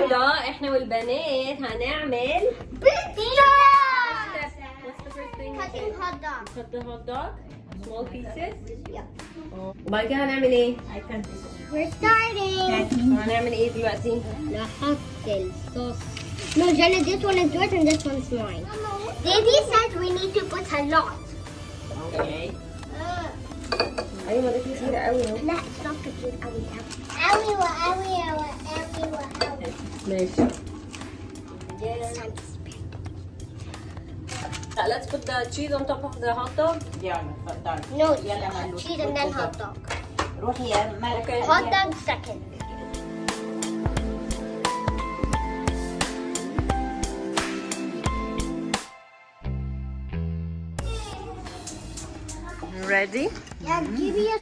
النهارده احنا والبنات هنعمل بيتزا. What's the first thing? Cutting hot dog. Cut the hot dog, small pieces. Yep. وبعد كده هنعمل ايه؟ We're starting. هنعمل ايه دلوقتي؟ نحط الصوص. No, Jenna, this one is yours and this one's mine. Daddy said we need to put a lot. Okay. ايوه ده كتير قوي اهو. لا stop كتير قوي قوي قوي قوي قوي قوي. ماشي. It's time to spin. Let's put the cheese on top of the hot dog. يلا اتفضلي. No, يلا مالو. cheese and then hot dog. روحي يا مالك. Okay. Hot dog second. Ready? Yeah, give me a